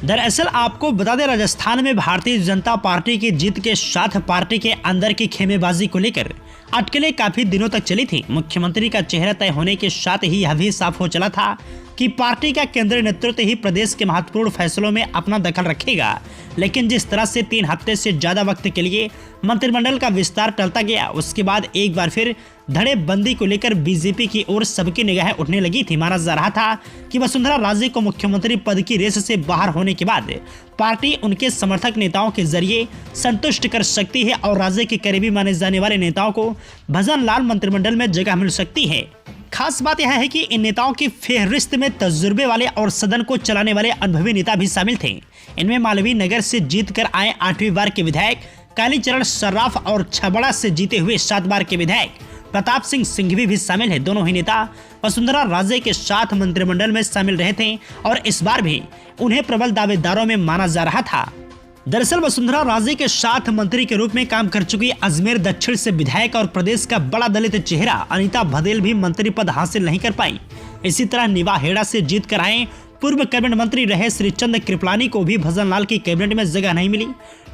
दरअसल आपको बता दें, राजस्थान में भारतीय जनता पार्टी की जीत के साथ पार्टी के अंदर की खेमेबाजी को लेकर अटकलें काफी दिनों तक चली थी। मुख्यमंत्री का चेहरा तय होने के साथ ही यह भी साफ हो चला था कि पार्टी का केंद्रीय नेतृत्व ही प्रदेश के महत्वपूर्ण फैसलों में अपना दखल रखेगा। लेकिन जिस तरह से 3 हफ्ते से ज्यादा वक्त के लिए मंत्रिमंडल का विस्तार टलता गया, उसके बाद एक बार फिर धड़ेबंदी को लेकर बीजेपी की ओर सबकी निगाहें उठने लगी थी। माना जा रहा था कि वसुंधरा राजे को मुख्यमंत्री पद की रेस से बाहर होने के बाद पार्टी उनके समर्थक नेताओं के जरिए संतुष्ट कर सकती है और राजे के करीबी माने जाने वाले नेताओं को भजन लाल मंत्रिमंडल में जगह मिल सकती है। खास बात यह है कि इन नेताओं की फेहरिस्त में तजुर्बे वाले और सदन को चलाने वाले अनुभवी नेता भी शामिल थे। इनमें मालवीय नगर से जीतकर आए 8वीं बार के विधायक कालीचरण सर्राफ और छबड़ा से जीते हुए 7 बार के विधायक प्रताप सिंह सिंघवी भी शामिल है। दोनों ही नेता वसुंधरा राजे के साथ मंत्रिमंडल में शामिल रहे थे और इस बार भी उन्हें प्रबल दावेदारों में माना जा रहा था। दरअसल वसुंधरा राजे के साथ मंत्री के रूप में काम कर चुकी अजमेर दक्षिण से विधायक और प्रदेश का बड़ा दलित चेहरा अनीता भदेल भी मंत्री पद हासिल नहीं कर पाई। इसी तरह निवाहेड़ा से जीत कर आए पूर्व कैबिनेट मंत्री रहे श्रीचंद कृपलानी को भी भजन लाल की कैबिनेट में जगह नहीं मिली।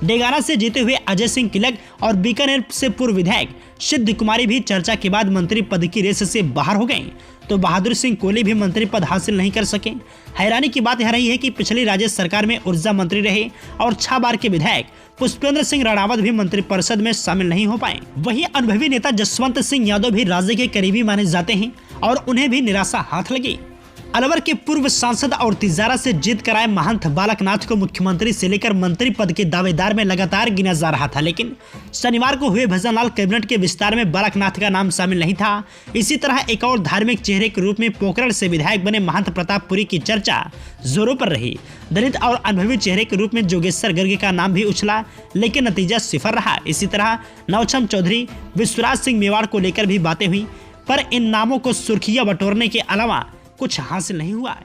डेगाना से जीते हुए अजय सिंह किलक और बीकानेर से पूर्व विधायक सिद्ध कुमारी भी चर्चा के बाद मंत्री पद की रेस से बाहर हो गए, तो बहादुर सिंह कोहली भी मंत्री पद हासिल नहीं कर सके। हैरानी की बात यह रही है कि पिछली राज्य सरकार में ऊर्जा मंत्री रहे और 6 बार के विधायक पुष्पेंद्र सिंह राणावत भी मंत्रिपरिषद में शामिल नहीं हो पाए। वहीं अनुभवी नेता जसवंत सिंह यादव भी राजे के करीबी माने जाते हैं और उन्हें भी निराशा हाथ लगी। अलवर के पूर्व सांसद और तिजारा से जीत कर आए महंत बालकनाथ को मुख्यमंत्री से लेकर मंत्री पद के दावेदार में लगातार गिना जा रहा था, लेकिन शनिवार को हुए भजनलाल कैबिनेट के विस्तार में बालकनाथ का नाम शामिल नहीं था। इसी तरह एक और धार्मिक चेहरे के रूप में पोखरण से विधायक बने महंत प्रतापपुरी की चर्चा जोरों पर रही। दलित और अनुभवी चेहरे के रूप में जोगेश्वर गर्ग का नाम भी उछला, लेकिन नतीजा सिफर रहा। इसी तरह नवछम चौधरी, विश्वराज सिंह मेवाड़ को लेकर भी बातें हुई, पर इन नामों को सुर्खियां बटोरने के अलावा कुछ हासिल नहीं हुआ।